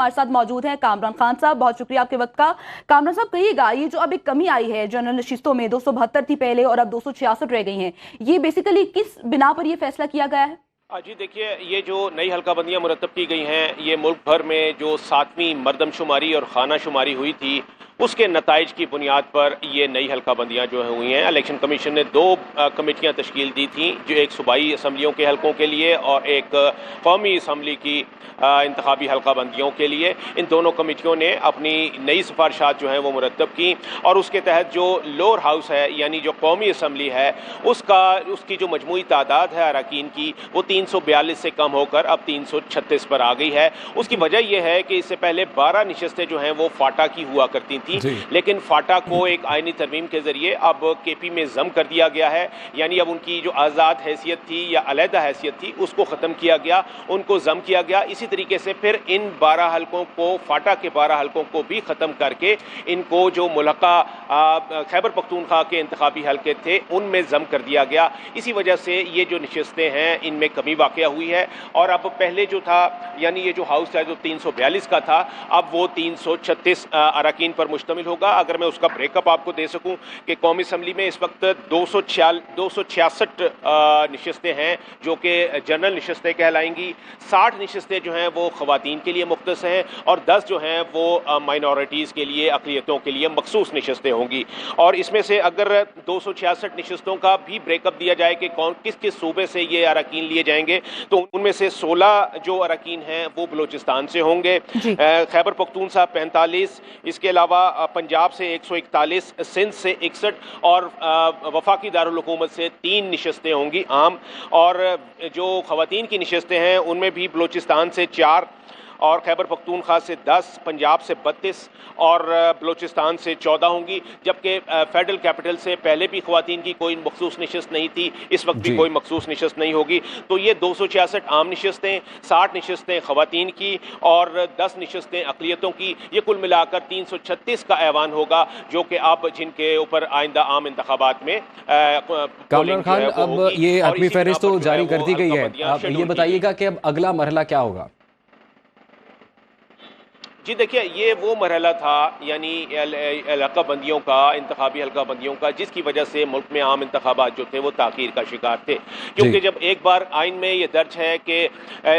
हमारे साथ मौजूद हैं कामरान खान साहब, बहुत शुक्रिया आपके वक्त का। कामरान साहब, कहिएगा ये जो अब एक कमी आई है जनरल नशिस्तों में, 272 थी पहले और अब 266 रह गई हैं, ये बेसिकली किस बिना पर ये फैसला किया गया है? जी देखिए, ये जो नई हल्काबंदियां मुरतब की गई हैं, ये मुल्क भर में जो 7वीं मरदमशुमारी और खाना शुमारी हुई थी उसके नताइज की बुनियाद पर ये नई हल्काबंदियां जो हुई हैं। इलेक्शन कमीशन ने 2 कमेटियां तश्कील दी थी, जो एक सूबाई असम्बलियों के हलकों के लिए और एक कौमी असम्बली की इंतखाबी हल्काबंदियों के लिए। इन दोनों कमेटियों ने अपनी नई सिफारिशात जो हैं वो मुरतब की और उसके तहत जो लोअर हाउस है यानी जो कौमी असम्बली है उसकी जो मजमूई तादाद है अरकान की वो 342 से कम होकर अब 336 पर आ गई है। उसकी वजह यह है कि इससे पहले 12 नशस्तें जो हैं वो फाटा की हुआ करती थी, लेकिन फाटा को एक आईनी तरमीम के जरिए अब केपी में जम कर दिया गया है, यानी अब उनकी जो आज़ाद हैसियत थी या अलहदा हैसियत थी उसको ख़त्म किया गया, उनको जम किया गया। इसी तरीके से फिर इन 12 हलकों को, फाटा के 12 हलकों को भी ख़त्म करके इनको जो मुल्का खैबर पख्तूनख्वा के इंतखाबी हलके थे उनमें जम कर दिया गया। इसी वजह से ये जो नशस्तें हैं इनमें कमी वाक़या हुई है और अब पहले जो था यानी ये जो हाउस है जो 342 का था अब वो 336 अरकान पर मुश्तमिल होगा। अगर मैं उसका ब्रेकअप आपको दे सकूं कि कौमी असम्बली में इस वक्त 266 नशस्तें हैं जो कि जनरल नशस्तें कहलाएंगी। 60 नशस्तें जो हैं वो ख़वातीन के लिए मुख्तस हैं और 10 जो हैं वो माइनॉरिटीज़ के लिए, अक़लियतों के लिए मखसूस नशस्तें होंगी। और इसमें से अगर 266 नशस्तों का भी ब्रेकअप दिया जाए कि कौन किस किस सूबे से ये अरकान लिए जाएंगे तो उनमें से 16 जो अरकान हैं वो बलूचिस्तान से होंगे, खैबर पख्तूनख्वा 45, इसके अलावा पंजाब से 141, सिंध से 61 और वफाकी दारुल हुकूमत से 3 नशस्तें होंगी आम। और जो ख़वातीन की नशस्तें हैं उनमें भी बलूचिस्तान से 4 और खैबर पख्तूनख्वा से 10, पंजाब से 32 और बलूचिस्तान से 14 होंगी, जबकि फेडरल कैपिटल से पहले भी ख़वातीन की कोई मखसूस नशस्त नहीं थी, इस वक्त भी कोई मखसूस नशस्त नहीं होगी। तो ये 266 आम नशस्तें, 60 नशस्तें ख़वातीन की और 10 नशस्तें अक़लियतों की, ये कुल मिलाकर 336 का ऐवान होगा जो कि अब जिनके ऊपर आइंदा आम इंतखाबात में कामरान खान, अब ये हतमी फहरिस्त तो जारी कर दी गई है, आप ये बताइएगा कि अब अगला मरहला क्या होगा? जी देखिए, ये वो मरहला था यानी हल्काबंदियों का, इंतखाबी हल्काबंदियों का, जिसकी वजह से मुल्क में आम इंतखाबात जो थे वो ताख़ीर का शिकार थे। क्योंकि जब एक बार आइन में ये दर्ज है कि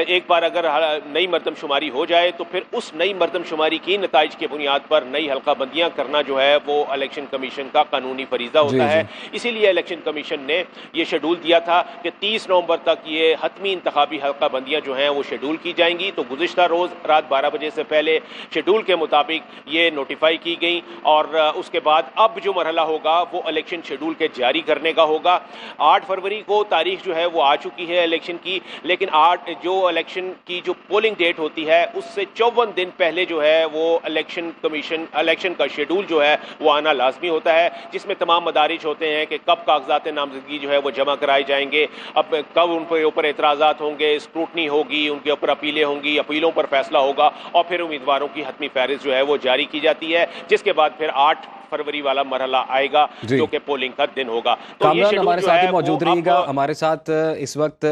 एक बार अगर नई मरदमशुमारी हो जाए तो फिर उस नई मरदमशुमारी की नताइज की बुनियाद पर नई हल्काबंदियाँ करना जो है वो इलेक्शन कमीशन का कानूनी फरीज़ा होता है। इसीलिए इलेक्शन कमीशन ने ये शेड्यूल दिया था कि 30 नवंबर तक ये हतमी इंतखाबी हल्काबंदियाँ जो हैं वो शेड्यूल की जाएंगी। तो गुज़िश्ता रोज़ रात 12 बजे से पहले शेड्यूल के मुताबिक ये नोटिफाई की गई और उसके बाद अब जो मरहला होगा वो इलेक्शन शेड्यूल के जारी करने का होगा। 8 फरवरी को तारीख जो है वो आ चुकी है इलेक्शन की, लेकिन जो इलेक्शन की जो पोलिंग डेट होती है उससे 54 दिन पहले जो है वो इलेक्शन का शेड्यूल जो है वो आना लाजमी होता है, जिसमें तमाम मदारिज होते हैं कि कब कागजात नामजदगी जो है वो जमा कराए जाएंगे, अब कब उन पर ऊपर एतराज़ात होंगे, स्क्रूटनी होगी, उनके ऊपर अपीलें होंगी, अपीलों पर फैसला होगा और फिर उम्मीदवारों की हतमी फहरिस्त जो है वो जारी की जाती है, जिसके बाद फिर 8 फरवरी वाला मरहला आएगा जो कि पोलिंग का दिन होगा। तो ये हमारे साथ मौजूद रहिएगा। हमारे साथ इस वक्त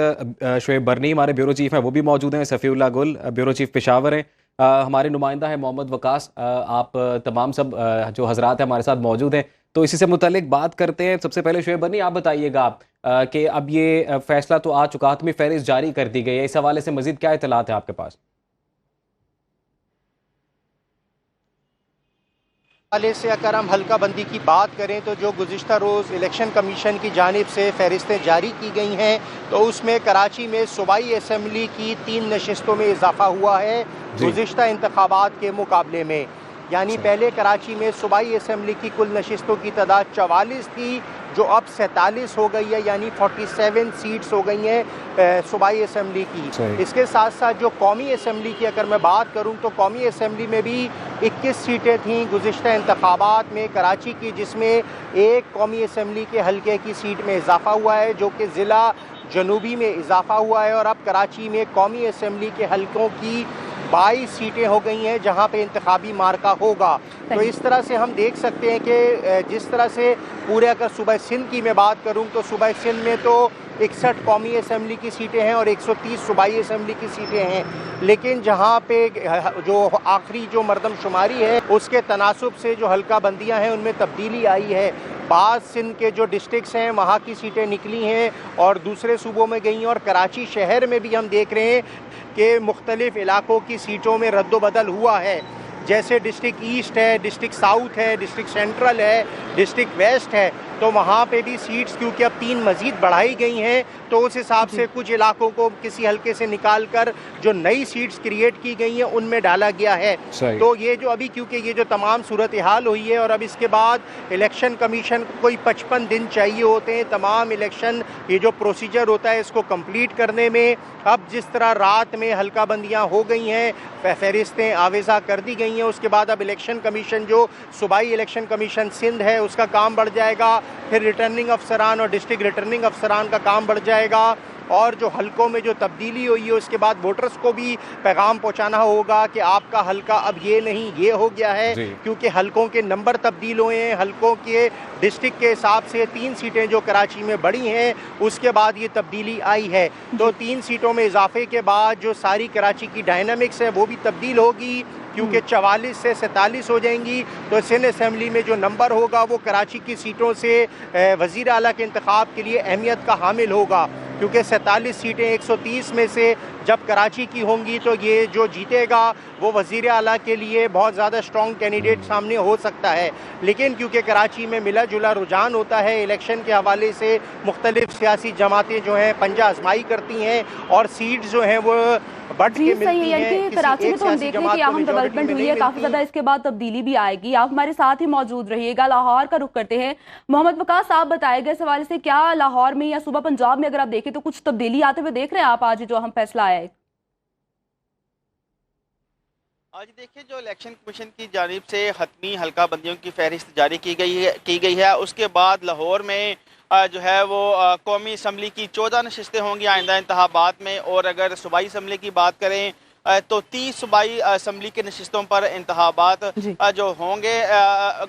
शुएब बरनी हमारे ब्यूरो चीफ हैं, वो भी मौजूद हैं, सफ़ीउल्लाह गुल ब्यूरो चीफ पेशावर हैं, हमारे नुमाइंदा है मोहम्मद वकास, आप तमाम सब जो हजरात हैं हमारे साथ मौजूद हैं। तो इसी से मुतालिक बात करते हैं। सबसे पहले शुएब बरनी, आप बताइएगा कि अब ये फैसला तो आ चुका, हतमी फहरिस्त जारी कर दी गई है, इस हवाले से मजीद क्या इत्तलात है आपके पास? हवाले से अगर हम हल्काबंदी की बात करें तो जो गुज़िश्ता रोज़ इलेक्शन कमीशन की जानिब से फहरिस्तें जारी की गई हैं तो उसमें कराची में सूबाई असम्बली की 3 नशस्तों में इजाफा हुआ है गुज़िश्ता इंतखाबात के मुकाबले में। यानी पहले कराची में सूबाई असम्बली की कुल नशस्तों की तादाद 44 थी जो अब 47 हो गई है, यानी 47 सीट्स हो गई हैं सूबाई असम्बली की। इसके साथ साथ जो कौमी असम्बली की अगर मैं बात करूं तो कौमी असम्बली में भी 21 सीटें थीं गुज़िश्ता इंतखाबात में कराची की, जिसमें एक कौमी असम्बली के हल्के की सीट में इजाफा हुआ है जो कि ज़िला जनूबी में इजाफा हुआ है और अब कराची में कौमी असम्बली के हल्कों की 22 सीटें हो गई हैं जहां पे इंतखाबी मार्का होगा। तो इस तरह से हम देख सकते हैं कि जिस तरह से पूरे, अगर सूबा सिंध की मैं बात करूं तो सूबा सिंध में तो 61 कौमी असम्बली की सीटें हैं और 130 सूबाई असम्बली की सीटें हैं। लेकिन जहाँ पे जो आखिरी जो मरदमशुमारी है उसके तनासुब से जो हल्का बंदियाँ हैं उनमें तब्दीली आई है। बाज़ सिंध के जो डिस्ट्रिक्ट्स हैं वहाँ की सीटें निकली हैं और दूसरे सूबों में गई हैं, और कराची शहर में भी हम देख रहे हैं कि मुख्तलिफ इलाकों की सीटों में रद्दोबदल हुआ है। जैसे डिस्ट्रिक्ट ईस्ट है, डिस्ट्रिक्ट साउथ है, डिस्ट्रिक्ट सेंट्रल है, डिस्ट्रिक्ट वेस्ट है, तो वहाँ पे भी सीट्स क्योंकि अब 3 मज़ीद बढ़ाई गई हैं तो उस हिसाब से कुछ इलाकों को किसी हल्के से निकाल कर जो नई सीट्स क्रिएट की गई हैं उनमें डाला गया है। तो ये जो अभी क्योंकि ये जो तमाम सूरत हाल हुई है और अब इसके बाद इलेक्शन कमीशन को कोई 55 दिन चाहिए होते हैं तमाम इलेक्शन ये जो प्रोसीजर होता है इसको कंप्लीट करने में। अब जिस तरह रात में हल्का बंदियाँ हो गई हैं, फहरिस्तें आवेज़ा कर दी गई हैं, उसके बाद अब इलेक्शन कमीशन जो सूबाई इलेक्शन कमीशन सिंध है उसका काम बढ़ जाएगा, फिर रिटर्निंग अफसरान और डिस्ट्रिक्ट रिटर्निंग अफसरान का काम बढ़ जाएगा, और जो हलकों में जो तब्दीली हुई है उसके बाद वोटर्स को भी पैगाम पहुंचाना होगा कि आपका हलका अब ये नहीं ये हो गया है, क्योंकि हलकों के नंबर तब्दील हुए हैं। हलकों के डिस्ट्रिक्ट के हिसाब से 3 सीटें जो कराची में बढ़ी हैं उसके बाद ये तब्दीली आई है। तो 3 सीटों में इजाफे के बाद जो सारी कराची की डायनामिक्स है वो भी तब्दील होगी, क्योंकि 44 से 47 हो जाएंगी। तो सिंध असम्बली में जो नंबर होगा वो कराची की सीटों से वज़ीर आला के इंतखाब के लिए अहमियत का हामिल होगा, क्योंकि 47 सीटें 130 में से जब कराची की होंगी तो ये जो जीतेगा वो वज़ीर आला के लिए बहुत ज़्यादा स्ट्रॉन्ग कैंडिडेट सामने हो सकता है। लेकिन क्योंकि कराची में मिला जुला रुझान होता है, इलेक्शन के हवाले से मुख्तलिफ सियासी जमातें जो हैं पंजा आजमाई करती हैं और सीट्स जो हैं वो बढ़ के मिलती हैं। कराची में तो हम देख रहे हैं कि अहम डेवलपमेंट हुई है, काफी ज्यादा इसके बाद तब्दीली भी आएगी। आप हमारे साथ ही मौजूद रहिएगा। लाहौर का रुख करते हैं। मोहम्मद वकास, आप बताएगा इस हवाले से क्या लाहौर में या सूबा पंजाब में अगर आप देखें तो कुछ तब्दीली आते हुए देख रहे हैं आप आज जो अहम फैसला आया है? आज देखिए, जो इलेक्शन कमीशन की जानिब से हतमी हल्का बंदियों की फहरिस्त जारी की गई है उसके बाद लाहौर में जो है वो कौमी असम्बली की 14 नशिस्तें होंगी आइंदा इंतखाबात में, और अगर सूबाई असम्बली की बात करें तो 30 सूबाई असम्बली के नशिस्तों पर इंतखाबात जो होंगे।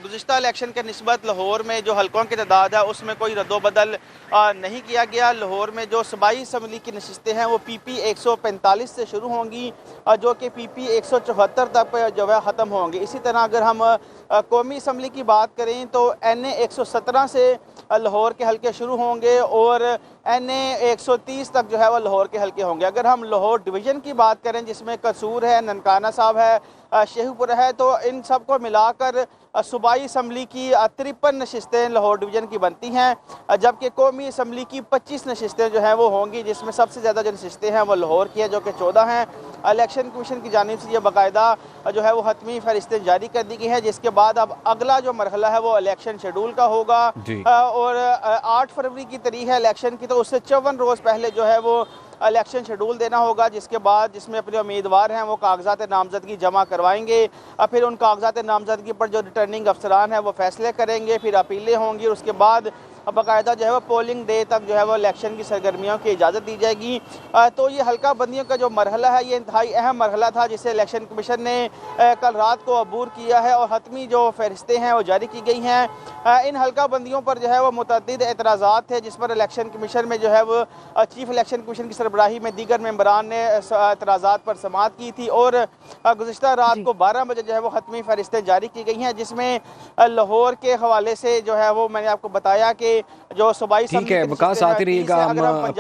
गुज़िश्ता इलेक्शन के निस्बत लाहौर में जो हल्कों की तादाद है उसमें कोई रद्दोबदल नहीं किया गया। लाहौर में जो सूबाई असम्बली की नशिस्तें हैं वो PP 145 से शुरू होंगी जो कि PP 174 तक जो है ख़त्म होंगी। इसी तरह अगर हम कौमी असम्बली की बात करें तो NA 117 से लाहौर के हल्के शुरू होंगे और NA 130 तक जो है वह लाहौर के हल्के होंगे। अगर हम लाहौर डिवीज़न की बात करें जिसमें कसूर है, ननकाना साहब है, शेखपुर है, तो इन सब को मिलाकर सूबाई असम्बली की 53 नशिस्तें लाहौर डिवीज़न की बनती हैं, जबकि कौमी असम्बली की 25 नशिस्तें जो हैं वो होंगी, जिसमें सबसे ज़्यादा जो नशिस्तें हैं वो लाहौर की हैं जो कि 14 हैं। इलेक्शन कमीशन की जानिब से ये बाकायदा जो है वो हतमी फहरिस्तें जारी कर दी गई हैं, जिसके बाद अब अगला जो मरहला है वो इलेक्शन शेड्यूल का होगा और 8 फरवरी की तारीख है इलेक्शन की, तो उससे 54 रोज़ पहले जो है वो इलेक्शन शेड्यूल देना होगा, जिसके बाद जिसमें अपने उम्मीदवार हैं वो कागजात नामजदगी जमा करवाएंगे। फिर उन कागजात नामजदगी पर जो रिटर्निंग अफसरान हैं वो फैसले करेंगे, फिर अपीलें होंगी और उसके बाद बाकायदा जो है वो पोलिंग डे तक जो है वो इलेक्शन की सरगर्मियों की इजाज़त दी जाएगी। तो ये हल्का बंदियों का जो मरहला है ये इंतहाई अहम मरहला था जिसे इलेक्शन कमीशन ने कल रात को अबूर किया है और हतमी जो फहरिस्तें हैं वो जारी की गई हैं। इन हल्का बंदियों पर जो है वो मुतअद्दिद एतराज़ात थे, जिस पर इलेक्शन कमीशन में जो है वो चीफ इलेक्शन कमीशन की सरबराही में दीगर मेंबरान ने एतराज़ात पर समाअत की थी और गुज़िश्ता रात को 12 बजे जो है वो हतमी फहरिस्तें जारी की गई हैं, जिसमें लाहौर के हवाले से जो है वो मैंने आपको बताया कि जो सूबाई ठीक है वकास आती रहिएगा। हम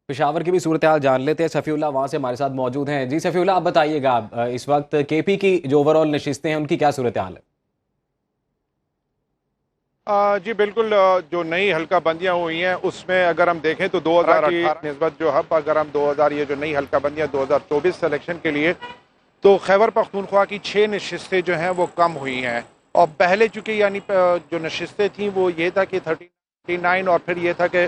पेशावर की भी सूरत हाल जान लेते हैं। सफ़ीउल्लाह वहाँ से हमारे साथ मौजूद हैं। जी सफ़ीउल्लाह, आप बताइएगा इस वक्त KP की जो ओवरऑल नशिस्तें हैं उनकी क्या सूरत हाल है? जी बिल्कुल, जो नई हल्का बंदियाँ हुई हैं उसमें अगर हम देखें तो 2018 की निस्बत जो है अगर हम 2000 ये जो नई हल्का बंदियाँ 2024 इलेक्शन के लिए तो खैबर पख्तूनख्वा की 6 नशिस्तें जो हैं वो कम हुई हैं, और पहले चूँकि यानी जो नशिस्तें थी वो ये था कि 39 और फिर ये था कि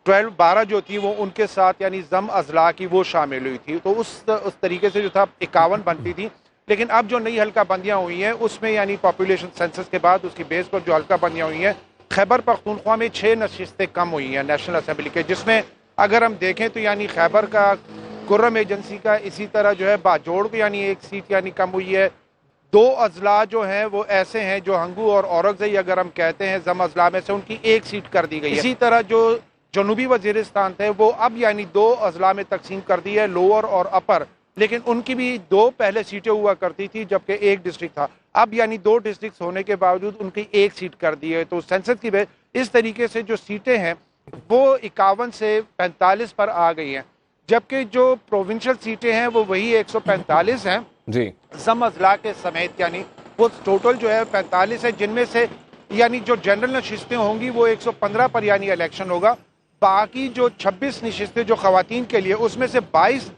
12 जो थी वो उनके साथ यानी जम अजला की वो शामिल हुई थी, तो उस तरीके से जो था 51 बनती थी। लेकिन अब जो नई हल्का बंदियाँ हुई हैं उसमें यानी पॉपुलेशन सेंसस के बाद उसकी बेस पर जो हल्का बंदियाँ हुई हैं खैबर पख्तूनख्वा में 6 नशिस्तें कम हुई हैं नेशनल असम्बली के, जिसमें अगर हम देखें तो यानी खैबर का कुर्रम एजेंसी का इसी तरह जो है बाजोड़ को यानी 1 सीट यानी कम हुई है। 2 अजला जो हैं वो ऐसे हैं जो हंगू और औरंगज़ई अगर हम कहते हैं जम अजला में से उनकी 1 सीट कर दी गई है। इसी तरह जो जनूबी वजीरिस्तान थे वो अब यानी 2 अजला में तकसीम कर दी है, लोअर और अपर। लेकिन उनकी भी 2 पहले सीटें हुआ करती थी जबकि 1 डिस्ट्रिक्ट था। अब यानी 2 डिस्ट्रिक्ट होने के बावजूद उनकी 1 सीट कर दी है। तो सेंसद की इस तरीके से जो सीटें हैं वो 51 से 45 पर आ गई हैं, जबकि जो प्रोविंशियल सीटें हैं वो वही 145 हैं जी। जम अजला के समेत, यानी वो टोटल जो है 45 है, जिनमें से यानी जो जनरल नशिस्तें होंगी वो 115 पर यानी इलेक्शन होगा। बाकी जो 26 नशिस्तें जो खवातीन के लिए, उसमें से 22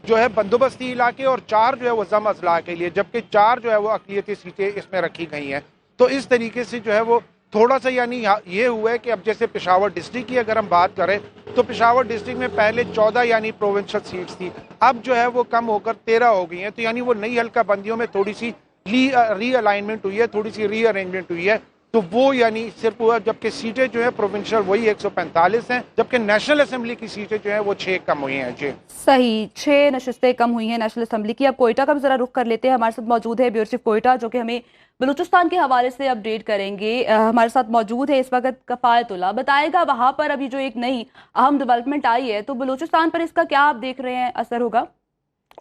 जो है बंदोबस्ती इलाके और 4 जो है वो जम अजला के लिए, जबकि 4 जो है वो अक़लियती सीटें इसमें रखी गई हैं। तो इस तरीके से जो है वो थोड़ा सा यानी ये हुआ है कि अब जैसे पेशावर डिस्ट्रिक्ट की अगर हम बात करें तो पेशावर डिस्ट्रिक्ट में पहले 14 यानी प्रोविंशियल सीट्स थी, अब जो है वो कम होकर 13 हो गई हैं। तो यानी वो नई हल्का बंदियों में थोड़ी सी रीअलाइनमेंट हुई है, थोड़ी सी रीअरेंजमेंट हुई है। तो वो यानी सिर्फ हुआ, जबकि सीटें जो है प्रोविंशियल वही 145 हैं, जबकि नेशनल असेंबली की सीटें जो है वो 6 कम हुई हैं। जी सही, 6 नशिस्तें कम हुई हैं नेशनल असेंबली की। अब कोयटा का भी जरा रुख कर लेते हैं। हमारे साथ मौजूद है ब्यूरो चीफ कोयटा, जो कि हमें बलूचिस्तान के हवाले से अपडेट करेंगे। हमारे साथ मौजूद है इस वक्त कफायतुल्लाह, बताएगा वहां पर अभी जो एक नई अहम डेवलपमेंट आई है तो बलूचिस्तान पर इसका क्या आप देख रहे हैं असर होगा?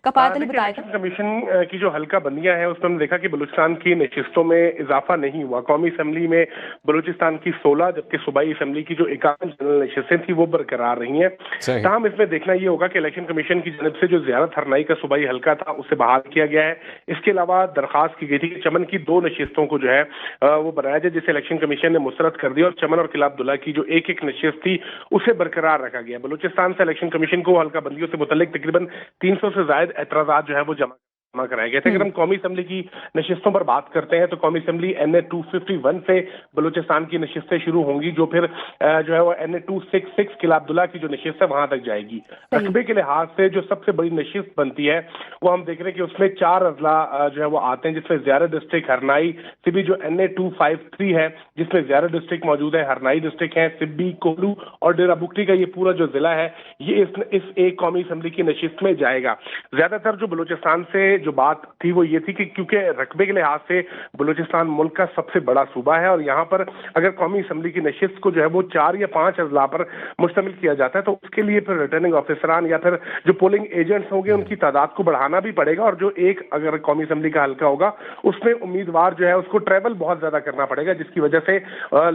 कफायतुल्लाह बताएगा। इलेक्शन कमीशन की जो हल्का बंदियां हैं उसमें हमने देखा कि बलूचिस्तान की नशिस्तों में इजाफा नहीं हुआ। कौमी असम्बली में बलूचिस्तान की 16 जबकि सूबाई असम्बली की जो 51 जनरल नशिस्तें थी वो बरकरार रही हैं। तमाम इसमें देखना ये होगा कि इलेक्शन कमीशन की जानब से जो ज़ियारत हरनाई का सूबाई हल्का था उसे बहाल किया गया है। इसके अलावा दरखास्त की गई थी कि चमन की 2 नशिस्तों को जो है वो बनाया जाए, जिसे इलेक्शन कमीशन ने मुस्तरद कर दिया और चमन और किला अब्दुल्ला की जो एक नशिस्त थी उसे बरकरार रखा गया। बलूचिस्तान से इलेक्शन कमीशन को हल्का बंदियों से मुतल्लिक तकरीबन 300 से ज्यादा एतराज़ात जो है वो जमा कराए गए थे। अगर हम कौमी असम्बली की नशिस्तों पर बात करते हैं तो कौमी असम्बली NA 251 से बलूचिस्तान की नशिस्तें शुरू होंगी, जो फिर जो है वो NA 266 किला अब्दुल्ला की जो नशिस्त है वहां तक जाएगी। रकबे के लिहाज से जो सबसे बड़ी नशिस्त बनती है वो हम देख रहे हैं कि उसमें 4 अजला जो है वो आते हैं, जिसमें ज़ियारत डिस्ट्रिक्ट, हरनाई, सिब्बी जो NA 253 है जिसमें ज़ियारत डिस्ट्रिक्ट मौजूद है, हरनाई डिस्ट्रिक्ट है, सिब्बी, कोलू और डेरा बुगटी का ये पूरा जो जिला है ये इस एक कौमी असम्बली की नशिस्त में जाएगा। ज्यादातर जो बलूचिस्तान से जो बात थी वो ये थी कि क्योंकि रकबे के लिहाज से बलूचिस्तान मुल्क का सबसे बड़ा सूबा है और यहाँ पर अगर कौमी असम्बली की नशिस्त को जो है वो 4 या 5 अजला पर मुश्तमिल किया जाता है तो उसके लिए फिर रिटर्निंग ऑफिसरान या फिर जो पोलिंग एजेंट्स होंगे उनकी तादाद को बढ़ाना भी पड़ेगा और जो एक अगर कौमी असम्बली का हल्का होगा उसमें उम्मीदवार जो है उसको ट्रैवल बहुत ज्यादा करना पड़ेगा, जिसकी वजह से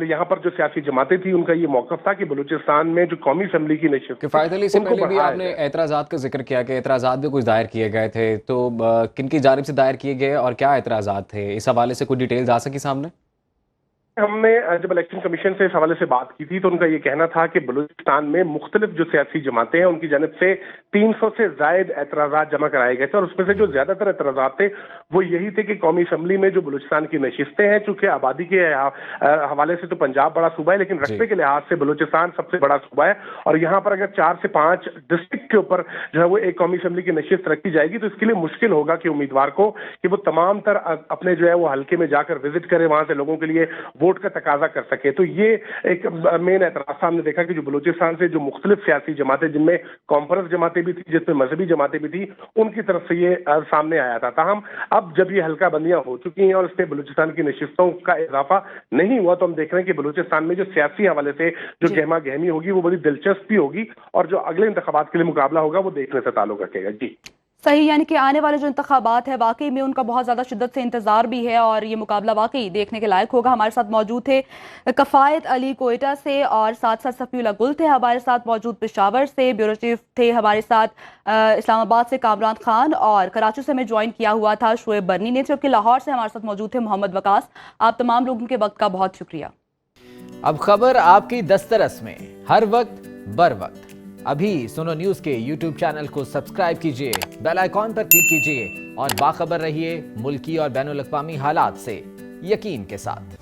यहाँ पर जो सियासी जमातें थी उनका ये मौकफ था कि बलूचिस्तान में जो कौमी असम्बली की नशिस्त से पहले भी आपने एतराज़ात का जिक्र किया कि एतराज़ात भी कुछ दायर किए गए थे, तो किन की जानिब से दायर किए गए और क्या एतराज़ात थे, इस हवाले से कुछ डिटेल्स आ सकी सामने? हमने जब इलेक्शन कमीशन से इस हवाले से बात की थी तो उनका ये कहना था कि बलूचिस्तान में मुख्तलिफ जो सियासी जमातें हैं उनकी जानब से 300 से जायद एतराज़ात जमा कराए गए थे और उसमें से जो ज्यादातर एतराज़ात थे वो यही थे कि कौमी असम्बली में जो बलूचिस्तान की नशिस्तें हैं, चूंकि आबादी के हवाले से तो पंजाब बड़ा सूबा है लेकिन रकबे के लिहाज से बलूचिस्तान सबसे बड़ा सूबा है और यहाँ पर अगर 4 से 5 डिस्ट्रिक्ट के ऊपर जो है वो एक कौमी असम्बली की नशिस्त रखी जाएगी तो इसके लिए मुश्किल होगा कि उम्मीदवार को कि वो तमाम तर अपने जो है वो हल्के में जाकर विजिट करे, वहां से लोगों के लिए वोट का तकाजा कर सके। तो ये एक मेन एतराज हमने देखा कि जो बलूचिस्तान से जो मुख्तलिफ सियासी जमातें, जिनमें कॉन्फ्रेंस जमातें भी थी, जिसमें मजहबी जमातें भी थी, उनकी तरफ से ये सामने आया था। ताहम अब जब ये हल्का बंदियां हो चुकी हैं और इसमें बलूचिस्तान की नशिस्तों का इजाफा नहीं हुआ तो हम देख रहे हैं कि बलूचिस्तान में जो सियासी हवाले से जो गहमा गहमी होगी वो बड़ी दिलचस्प भी होगी और जो अगले इंतखाबात के लिए मुकाबला होगा वो देखने से ताल्लुक रखेगा। जी सही, यानी कि आने वाले जो इंतखाबात है वाकई में उनका बहुत ज़्यादा शिद्दत से इंतज़ार भी है और ये मुकाबला वाकई देखने के लायक होगा। हमारे साथ मौजूद थे कफ़ायत अली कोयटा से और साथ साथ सफ़ीउल्लाह गुल थे हमारे साथ मौजूद पेशावर से, ब्यूरो चीफ थे हमारे साथ इस्लामाबाद से कामरान खान और कराची से हमें ज्वाइन किया हुआ था शुएब बरनी ने, जबकि लाहौर से हमारे साथ मौजूद थे मोहम्मद वकास। आप तमाम लोगों के वक्त का बहुत शुक्रिया। अब खबर आपकी दस्तरस में, हर वक्त बर वक्त। अभी सुनो न्यूज़ के YouTube चैनल को सब्सक्राइब कीजिए, बेल आइकॉन पर क्लिक कीजिए और बाखबर रहिए मुल्की और बैनुल अक़वामी हालात से यकीन के साथ।